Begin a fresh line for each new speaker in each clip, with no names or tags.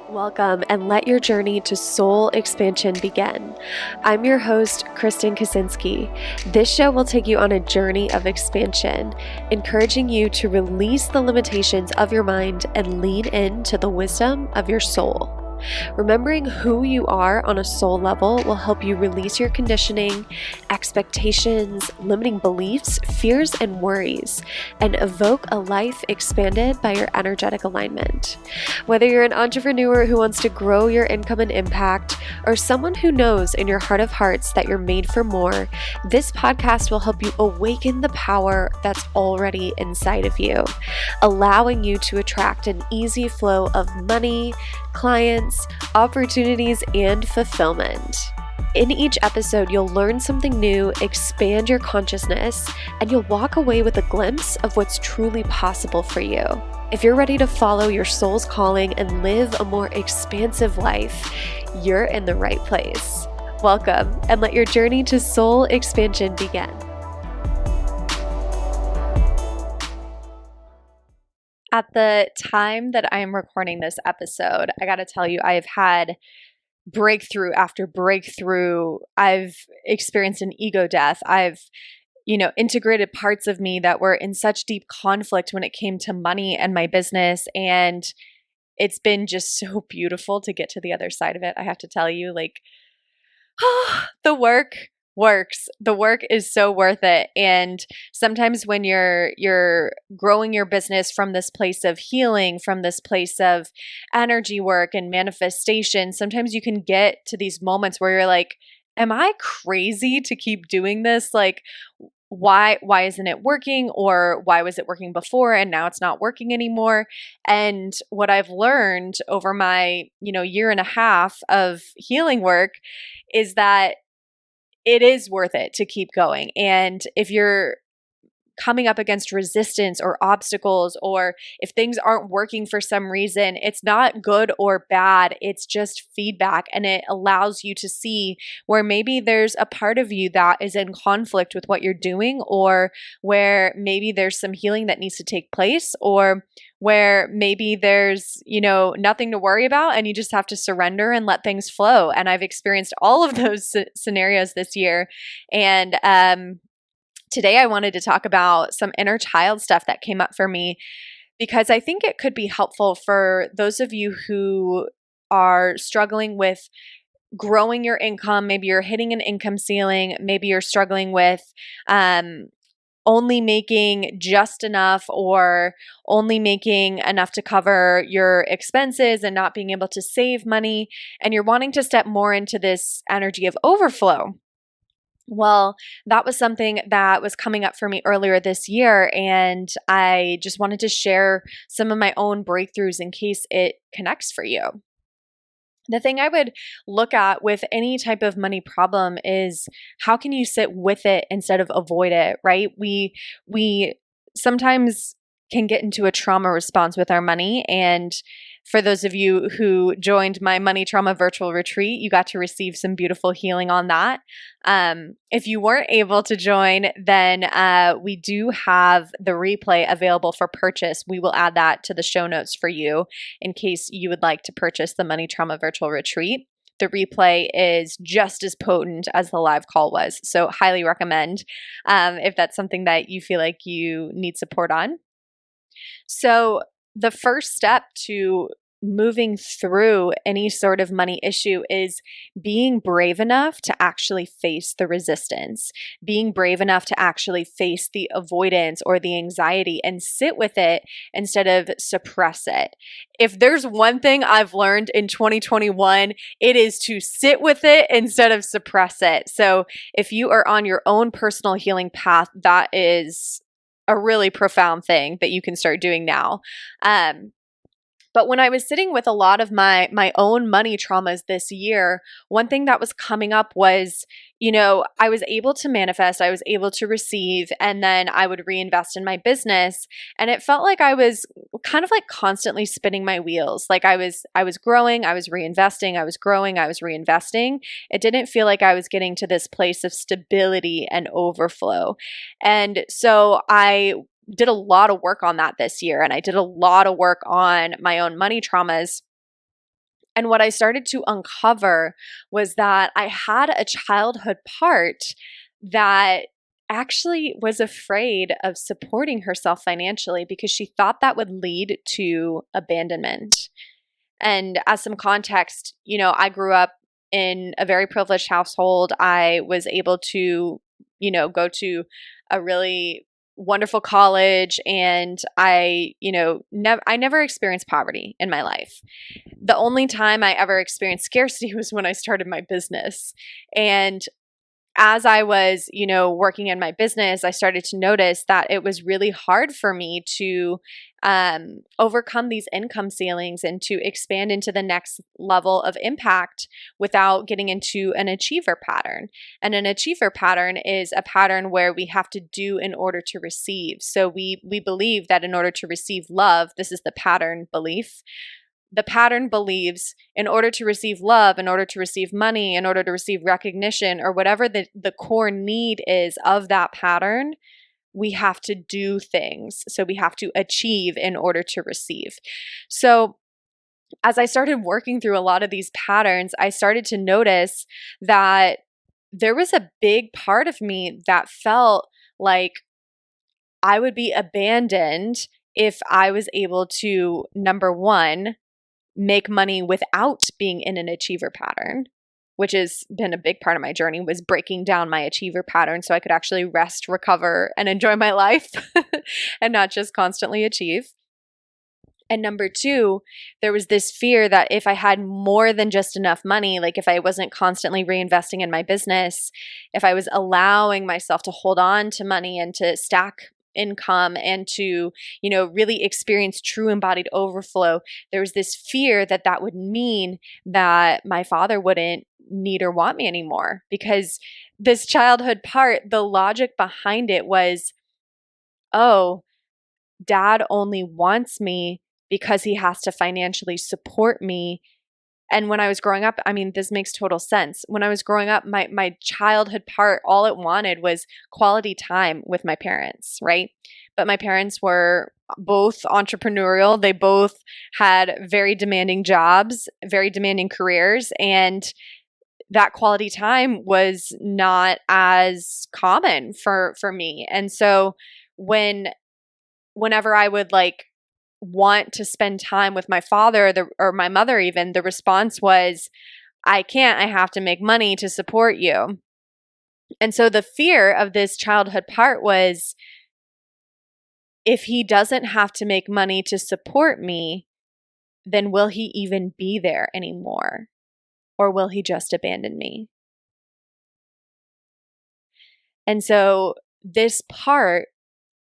Welcome and let your journey to soul expansion begin. I'm your host, Kristen Kaczynski. This show will take you on a journey of expansion, encouraging you to release the limitations of your mind and lean into the wisdom of your soul. Remembering who you are on a soul level will help you release your conditioning, expectations, limiting beliefs, fears, and worries, and evoke a life expanded by your energetic alignment. Whether you're an entrepreneur who wants to grow your income and impact, or someone who knows in your heart of hearts that you're made for more, this podcast will help you awaken the power that's already inside of you, allowing you to attract an easy flow of money, clients, opportunities, and fulfillment. In each episode, you'll learn something new, expand your consciousness, and you'll walk away with a glimpse of what's truly possible for you. If you're ready to follow your soul's calling and live a more expansive life, you're in the right place. Welcome, and let your journey to soul expansion begin. At the time that I am recording this episode, I got to tell you, I have had breakthrough after breakthrough. I've experienced an ego death. I've, integrated parts of me that were in such deep conflict when it came to money and my business. And it's been just so beautiful to get to the other side of it. I have to tell you, the work works. The work is so worth it. And sometimes when you're growing your business from this place of healing, from this place of energy work and manifestation, sometimes you can get to these moments where you're like, am I crazy to keep doing this? Why isn't it working? Or why was it working before and now it's not working anymore? And what I've learned over my, year and a half of healing work is that it is worth it to keep going. And if you're coming up against resistance or obstacles, or if things aren't working for some reason, it's not good or bad. It's just feedback. And it allows you to see where maybe there's a part of you that is in conflict with what you're doing, or where maybe there's some healing that needs to take place, or where maybe there's, nothing to worry about and you just have to surrender and let things flow. And I've experienced all of those scenarios this year. And, today, I wanted to talk about some inner child stuff that came up for me, because I think it could be helpful for those of you who are struggling with growing your income. Maybe you're hitting an income ceiling. Maybe you're struggling with only making just enough, or only making enough to cover your expenses and not being able to save money. And you're wanting to step more into this energy of overflow. Well, that was something that was coming up for me earlier this year, and I just wanted to share some of my own breakthroughs in case it connects for you. The thing I would look at with any type of money problem is, how can you sit with it instead of avoid it, right? We sometimes can get into a trauma response with our money. And for those of you who joined my money trauma virtual retreat, you got to receive some beautiful healing on that. If you weren't able to join, then we do have the replay available for purchase. We will add that to the show notes for you in case you would like to purchase the money trauma virtual retreat. The replay is just as potent as the live call was. So highly recommend if that's something that you feel like you need support on. So the first step to moving through any sort of money issue is being brave enough to actually face the resistance, being brave enough to actually face the avoidance or the anxiety and sit with it instead of suppress it. If there's one thing I've learned in 2021, it is to sit with it instead of suppress it. So if you are on your own personal healing path, that is a really profound thing that you can start doing now. But when I was sitting with a lot of my own money traumas this year, one thing that was coming up was, I was able to manifest, I was able to receive, and then I would reinvest in my business. And it felt like I was kind of like constantly spinning my wheels. Like I was growing, I was reinvesting, I was growing, I was reinvesting. It didn't feel like I was getting to this place of stability and overflow. And so I did a lot of work on that this year, and I did a lot of work on my own money traumas. And what I started to uncover was that I had a childhood part that actually was afraid of supporting herself financially because she thought that would lead to abandonment. And as some context, I grew up in a very privileged household. I was able to, go to a really wonderful college, and I never experienced poverty in my life. The only time I ever experienced scarcity was when I started my business. And as I was, working in my business, I started to notice that it was really hard for me to overcome these income ceilings and to expand into the next level of impact without getting into an achiever pattern. And an achiever pattern is a pattern where we have to do in order to receive. So we believe that in order to receive love, this is the pattern belief. The pattern believes in order to receive love, in order to receive money, in order to receive recognition, or whatever the core need is of that pattern, we have to do things. So we have to achieve in order to receive. So as I started working through a lot of these patterns, I started to notice that there was a big part of me that felt like I would be abandoned if I was able to, number one, make money without being in an achiever pattern, which has been a big part of my journey, was breaking down my achiever pattern so I could actually rest, recover, and enjoy my life and not just constantly achieve. And number two, there was this fear that if I had more than just enough money, like if I wasn't constantly reinvesting in my business, if I was allowing myself to hold on to money and to stack income and to, really experience true embodied overflow, there was this fear that that would mean that my father wouldn't need or want me anymore. Because this childhood part, the logic behind it was, oh, dad only wants me because he has to financially support me. And when I was growing up, this makes total sense. When I was growing up, my childhood part, all it wanted was quality time with my parents, right? But my parents were both entrepreneurial. They both had very demanding jobs, very demanding careers, and that quality time was not as common for me. And so whenever I would want to spend time with my father or my mother, even, the response was, I can't, I have to make money to support you. And so the fear of this childhood part was, if he doesn't have to make money to support me, then will he even be there anymore? Or will he just abandon me? And so this part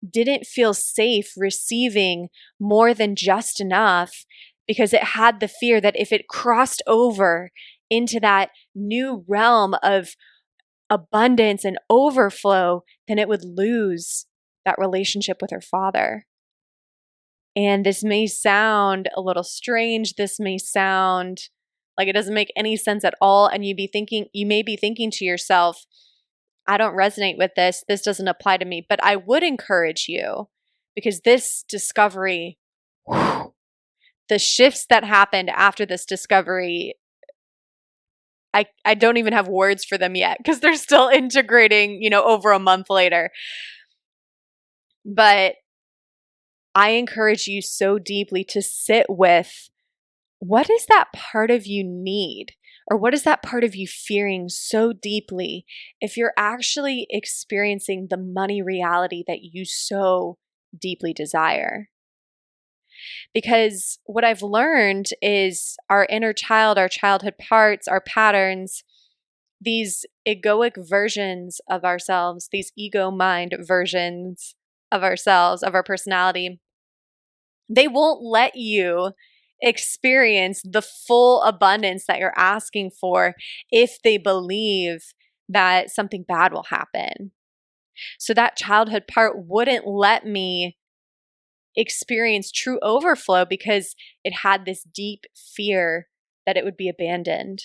didn't feel safe receiving more than just enough, because it had the fear that if it crossed over into that new realm of abundance and overflow, then it would lose that relationship with her father. And this may sound a little strange. This may sound like it doesn't make any sense at all. And you may be thinking to yourself, I don't resonate with this. This doesn't apply to me. But I would encourage you, because this discovery, the shifts that happened after this discovery, I don't even have words for them yet, because they're still integrating, over a month later. But I encourage you so deeply to sit with, what does that part of you need? Or what is that part of you fearing so deeply if you're actually experiencing the money reality that you so deeply desire? Because what I've learned is our inner child, our childhood parts, our patterns, these egoic versions of ourselves, these ego mind versions of ourselves, of our personality, they won't let you experience the full abundance that you're asking for if they believe that something bad will happen. So that childhood part wouldn't let me experience true overflow because it had this deep fear that it would be abandoned.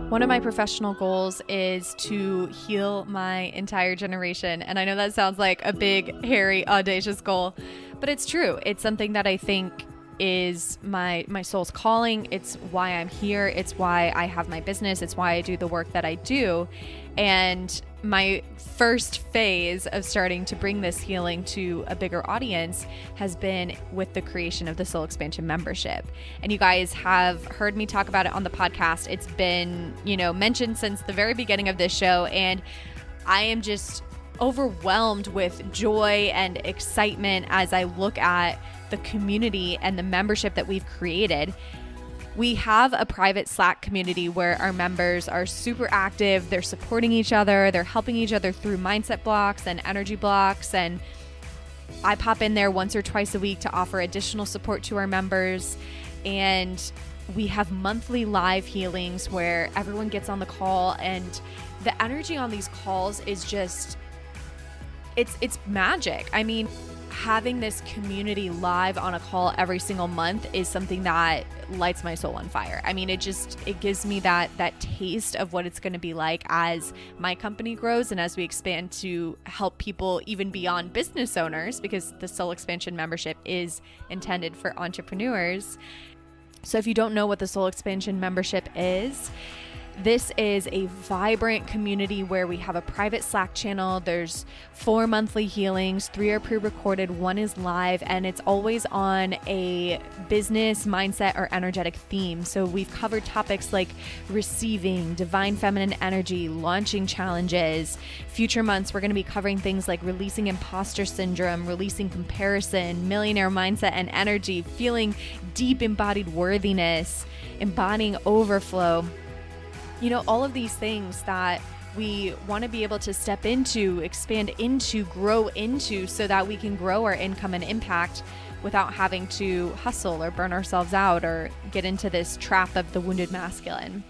One of my professional goals is to heal my entire generation. And I know that sounds like a big, hairy, audacious goal, but it's true. It's something that I think is my soul's calling. It's why I'm here. It's why I have my business. It's why I do the work that I do. And my first phase of starting to bring this healing to a bigger audience has been with the creation of the Soul Expansion membership. And you guys have heard me talk about it on the podcast. It's been, mentioned since the very beginning of this show. And I am just overwhelmed with joy and excitement as I look at the community and the membership that we've created. We have a private Slack community where our members are super active. They're supporting each other. They're helping each other through mindset blocks and energy blocks. And I pop in there once or twice a week to offer additional support to our members. And we have monthly live healings where everyone gets on the call, and the energy on these calls is just, it's magic. I mean, having this community live on a call every single month is something that lights my soul on fire. I mean, it gives me that taste of what it's going to be like as my company grows and as we expand to help people even beyond business owners, because the Soul Expansion membership is intended for entrepreneurs. So if you don't know what the Soul Expansion membership is, this is a vibrant community where we have a private Slack channel. There's 4 monthly healings, 3 are pre-recorded, 1 is live, and it's always on a business, mindset, or energetic theme. So we've covered topics like receiving, divine feminine energy, launching challenges. Future months, we're going to be covering things like releasing imposter syndrome, releasing comparison, millionaire mindset and energy, feeling deep embodied worthiness, embodying overflow. All of these things that we want to be able to step into, expand into, grow into, so that we can grow our income and impact without having to hustle or burn ourselves out or get into this trap of the wounded masculine.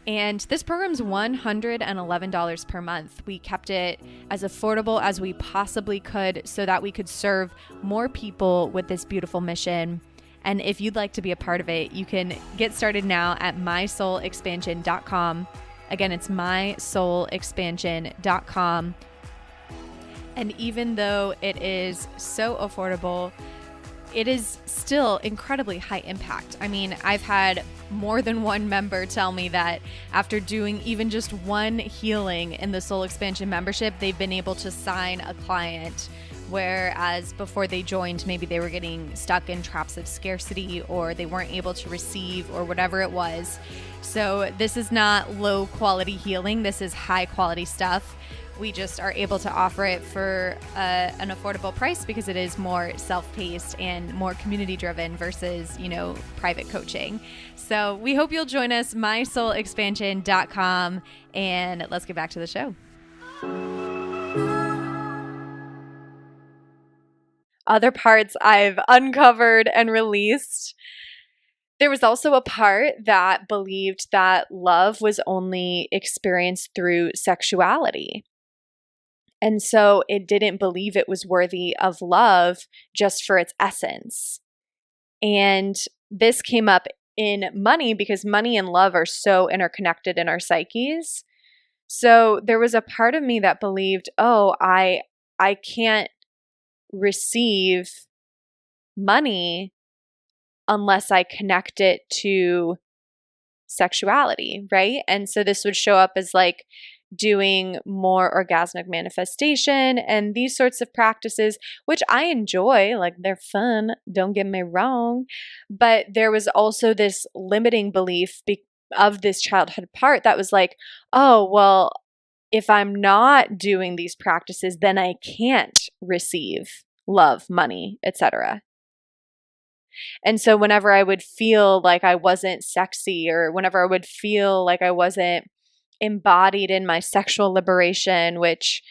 And this program's $111 per month. We kept it as affordable as we possibly could so that we could serve more people with this beautiful mission. And if you'd like to be a part of it, you can get started now at mysoulexpansion.com. Again, it's mysoulexpansion.com. And even though it is so affordable, it is still incredibly high impact. I mean, I've had more than one member tell me that after doing even just one healing in the Soul Expansion membership, they've been able to sign a client. Whereas before they joined, maybe they were getting stuck in traps of scarcity, or they weren't able to receive, or whatever it was. So this is not low quality healing. This is high quality stuff. We just are able to offer it for an affordable price because it is more self-paced and more community driven versus, private coaching. So we hope you'll join us, mysoulexpansion.com, and let's get back to the show. Other parts I've uncovered and released. There was also a part that believed that love was only experienced through sexuality. And so it didn't believe it was worthy of love just for its essence. And this came up in money because money and love are so interconnected in our psyches. So there was a part of me that believed, I can't receive money unless I connect it to sexuality, right? And so this would show up as like doing more orgasmic manifestation and these sorts of practices, which I enjoy, like they're fun, don't get me wrong. But there was also this limiting belief of this childhood part that was like, if I'm not doing these practices, then I can't receive love, money, etc. And so whenever I would feel like I wasn't sexy, or whenever I would feel like I wasn't embodied in my sexual liberation, which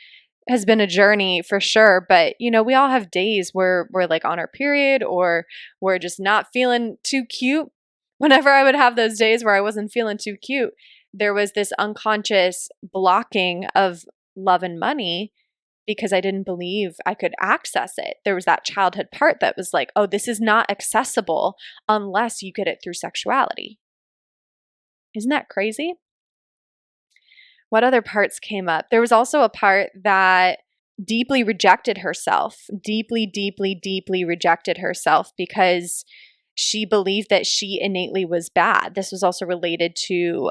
has been a journey for sure, but we all have days where we're like on our period or we're just not feeling too cute. Whenever I would have those days where I wasn't feeling too cute, there was this unconscious blocking of love and money because I didn't believe I could access it. There was that childhood part that was like, this is not accessible unless you get it through sexuality. Isn't that crazy? What other parts came up? There was also a part that deeply rejected herself, deeply, deeply, deeply rejected herself because she believed that she innately was bad. This was also related to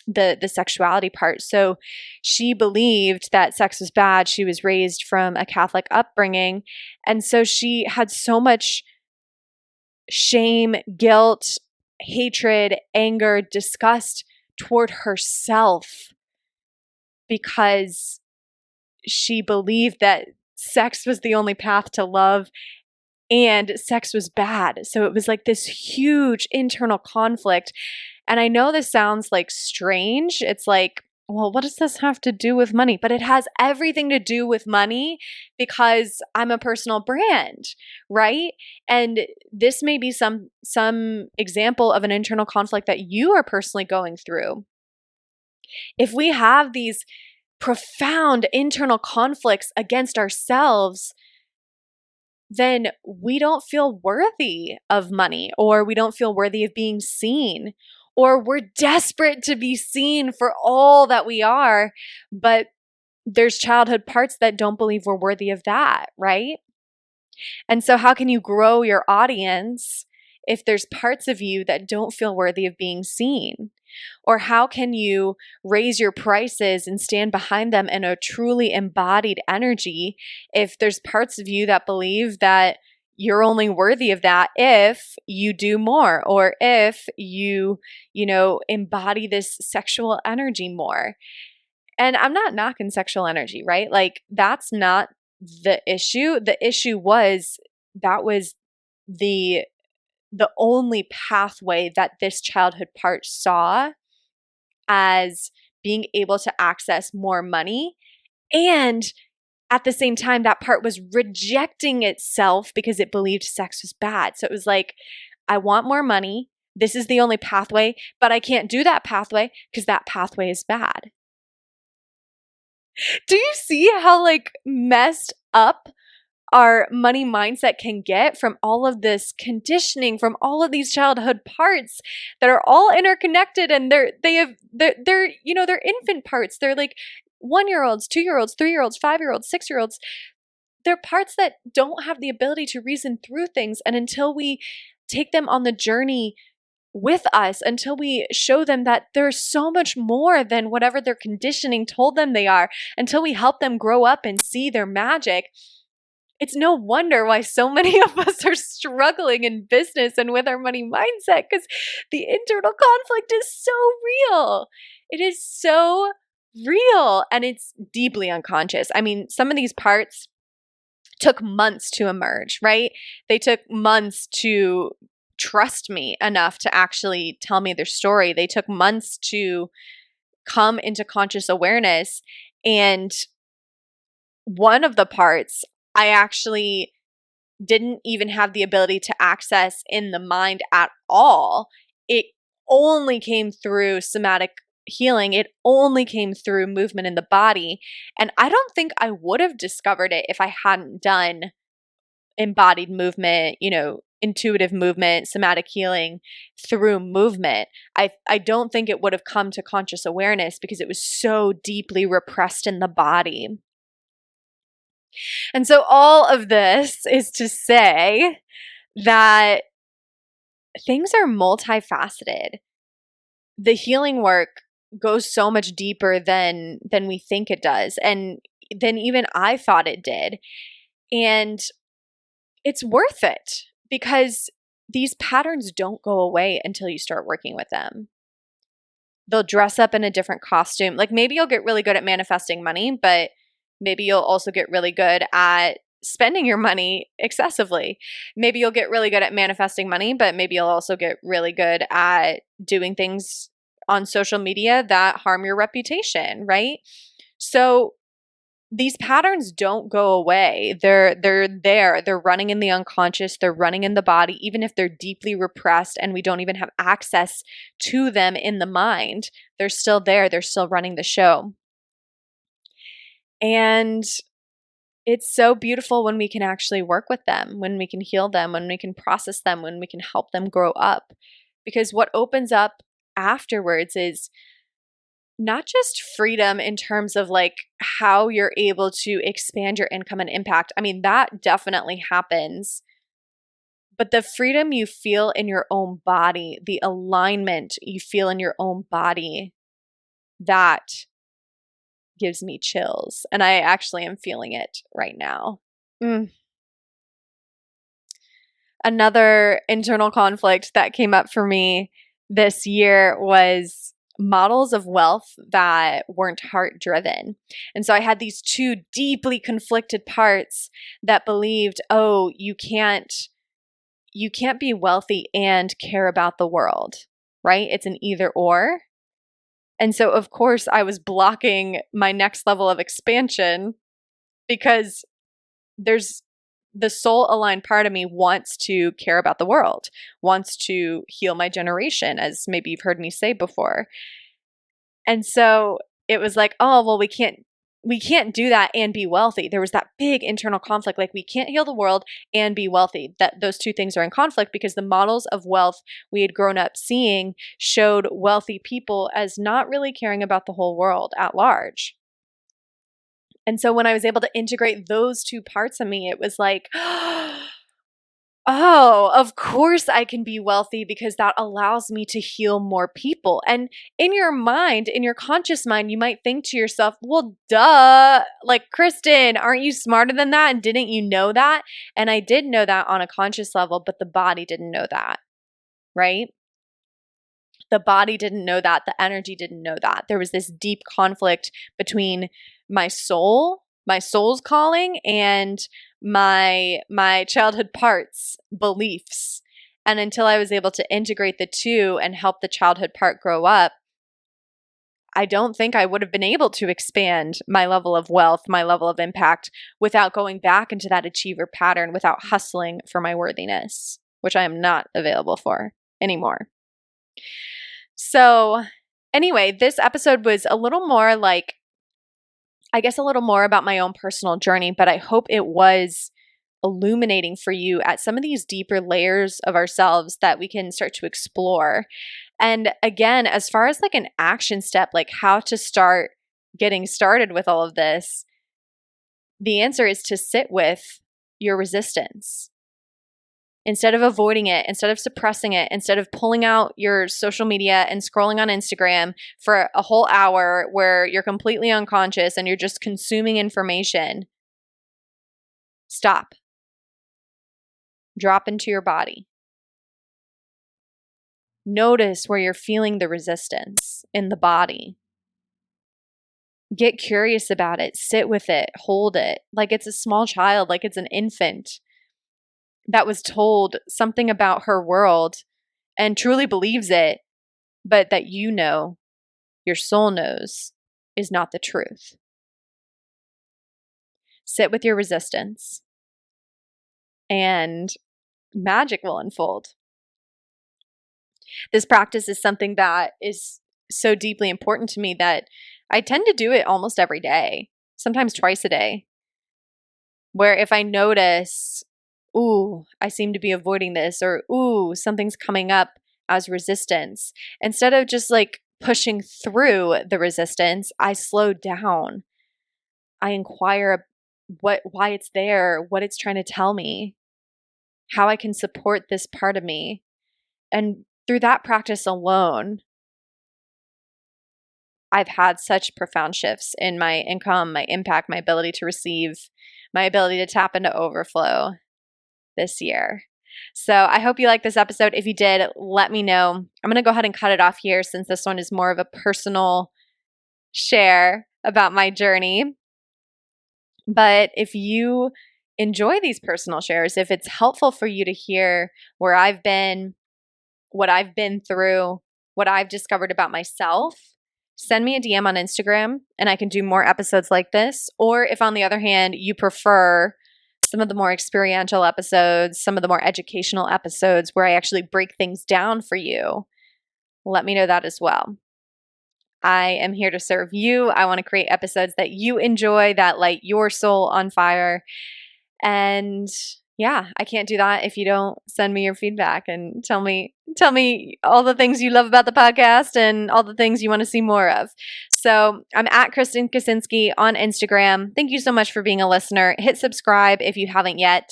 the sexuality part. So she believed that sex was bad. She was raised from a Catholic upbringing. And so she had so much shame, guilt, hatred, anger, disgust toward herself because she believed that sex was the only path to love and sex was bad. So it was like this huge internal conflict. And I know this sounds like strange. It's like, well, what does this have to do with money? But it has everything to do with money because I'm a personal brand, right? And this may be some example of an internal conflict that you are personally going through. If we have these profound internal conflicts against ourselves, then we don't feel worthy of money, or we don't feel worthy of being seen, or we're desperate to be seen for all that we are, but there's childhood parts that don't believe we're worthy of that, right? And so how can you grow your audience if there's parts of you that don't feel worthy of being seen? Or how can you raise your prices and stand behind them in a truly embodied energy if there's parts of you that believe that you're only worthy of that if you do more, or if you embody this sexual energy more? And I'm not knocking sexual energy, right? Like, that's not the issue. The issue was that was the only pathway that this childhood part saw as being able to access more money. And at the same time, that part was rejecting itself because it believed sex was bad. So it was like, I want more money. This is the only pathway, but I can't do that pathway because that pathway is bad. Do you see how like messed up our money mindset can get from all of this conditioning, from all of these childhood parts that are all interconnected, and they're infant parts. They're like 1-year-olds, 2-year-olds, 3-year-olds, 5-year-olds, 6-year-olds. They're parts that don't have the ability to reason through things, and until we take them on the journey with us, until we show them that there's so much more than whatever their conditioning told them they are, until we help them grow up and see their magic, it's no wonder why so many of us are struggling in business and with our money mindset, because the internal conflict is so real. It is so real, and it's deeply unconscious. I mean, some of these parts took months to emerge, right? They took months to trust me enough to actually tell me their story. They took months to come into conscious awareness. And one of the parts I actually didn't even have the ability to access in the mind at all. It only came through somatic healing. It only came through movement in the body. And I don't think I would have discovered it if I hadn't done embodied movement, intuitive movement, somatic healing through movement. I don't think it would have come to conscious awareness because it was so deeply repressed in the body. And so all of this is to say that things are multifaceted. The healing work goes so much deeper than we think it does, and than even I thought it did. And it's worth it because these patterns don't go away until you start working with them. They'll dress up in a different costume. Like, maybe you'll get really good at manifesting money, but maybe you'll also get really good at spending your money excessively. Maybe you'll get really good at manifesting money, but maybe you'll also get really good at doing things on social media that harm your reputation, right? So these patterns don't go away. They're there. They're running in the unconscious. They're running in the body, even if they're deeply repressed and we don't even have access to them in the mind. They're still there. They're still running the show. And it's so beautiful when we can actually work with them, when we can heal them, when we can process them, when we can help them grow up. Because what opens up afterwards is not just freedom in terms of like how you're able to expand your income and impact. I mean, that definitely happens. but the freedom you feel in your own body, the alignment you feel in your own body, that gives me chills. And I actually am feeling it right now. Another internal conflict that came up for me this year was models of wealth that weren't heart driven. And so I had these two deeply conflicted parts that believed, oh, you can't be wealthy and care about the world, right? It's an either or. And so of course I was blocking my next level of expansion because there's the soul aligned part of me wants to care about the world, wants to heal my generation, as maybe you've heard me say before. And so it was like, oh, well, we can't do that and be wealthy. There was that big internal conflict. Like, we can't heal the world and be wealthy. That those two things are in conflict because the models of wealth we had grown up seeing showed wealthy people as not really caring about the whole world at large. And so when I was able to integrate those two parts of me, it was like, oh, of course I can be wealthy because that allows me to heal more people. And in your mind, in your conscious mind, you might think to yourself, well, duh, like, Kristen, aren't you smarter than that? And didn't you know that? And I did know that on a conscious level, but the body didn't know that, right? The body didn't know that. The energy didn't know that. There was this deep conflict between my soul's calling, and my childhood parts, beliefs. And until I was able to integrate the two and help the childhood part grow up, I don't think I would have been able to expand my level of wealth, my level of impact, without going back into that achiever pattern, without hustling for my worthiness, which I am not available for anymore. So anyway, this episode was a little more like, I guess, a little more about my own personal journey, but I hope it was illuminating for you at some of these deeper layers of ourselves that we can start to explore. And again, as far as like an action step, like how to start getting started with all of this, the answer is to sit with your resistance. Instead of avoiding it, instead of suppressing it, instead of pulling out your social media and scrolling on Instagram for a whole hour where you're completely unconscious and you're just consuming information, stop. Drop into your body. Notice where you're feeling the resistance in the body. Get curious about it. Sit with it. Hold it like it's a small child, like it's an infant that was told something about her world and truly believes it, but that your soul knows is not the truth. Sit with your resistance and magic will unfold. This practice is something that is so deeply important to me that I tend to do it almost every day, sometimes twice a day, where if I notice, ooh, I seem to be avoiding this, or ooh, something's coming up as resistance, instead of just like pushing through the resistance, I slow down. I inquire why it's there, what it's trying to tell me, how I can support this part of me. And through that practice alone, I've had such profound shifts in my income, my impact, my ability to receive, my ability to tap into overflow this year. So I hope you liked this episode. If you did, let me know. I'm going to go ahead and cut it off here since this one is more of a personal share about my journey. But if you enjoy these personal shares, if it's helpful for you to hear where I've been, what I've been through, what I've discovered about myself, send me a DM on Instagram and I can do more episodes like this. Or if, on the other hand, you prefer some of the more experiential episodes, some of the more educational episodes where I actually break things down for you, let me know that as well. I am here to serve you. I want to create episodes that you enjoy, that light your soul on fire. And yeah, I can't do that if you don't send me your feedback and tell me all the things you love about the podcast and all the things you want to see more of. So I'm at Kristen Kaczynski on Instagram. Thank you so much for being a listener. Hit subscribe if you haven't yet,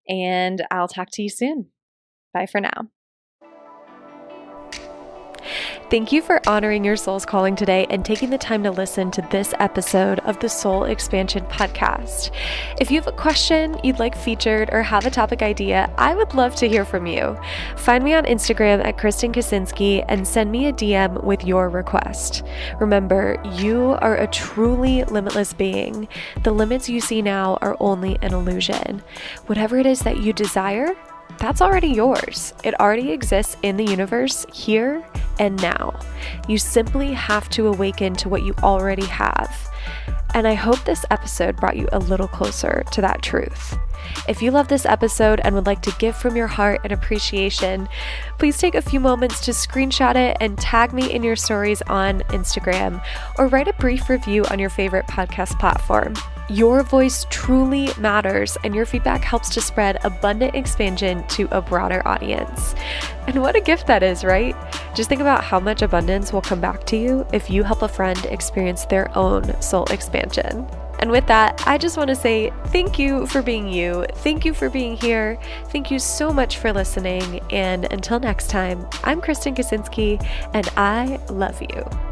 and I'll talk to you soon. Bye for now.
Thank you for honoring your soul's calling today and taking the time to listen to this episode of the Soul Expansion Podcast. If you have a question you'd like featured or have a topic idea, I would love to hear from you. Find me on Instagram at Kristen Kaczynski and send me a DM with your request. Remember, you are a truly limitless being. The limits you see now are only an illusion. Whatever it is that you desire, that's already yours. It already exists in the universe here and now. You simply have to awaken to what you already have. And I hope this episode brought you a little closer to that truth. If you love this episode and would like to give from your heart and appreciation, please take a few moments to screenshot it and tag me in your stories on Instagram, or write a brief review on your favorite podcast platform. Your voice truly matters, and your feedback helps to spread abundant expansion to a broader audience. And what a gift that is, right? Just think about how much abundance will come back to you if you help a friend experience their own soul expansion. And with that, I just want to say thank you for being you. Thank you for being here. Thank you so much for listening. And until next time, I'm Kristen Kaczynski, and I love you.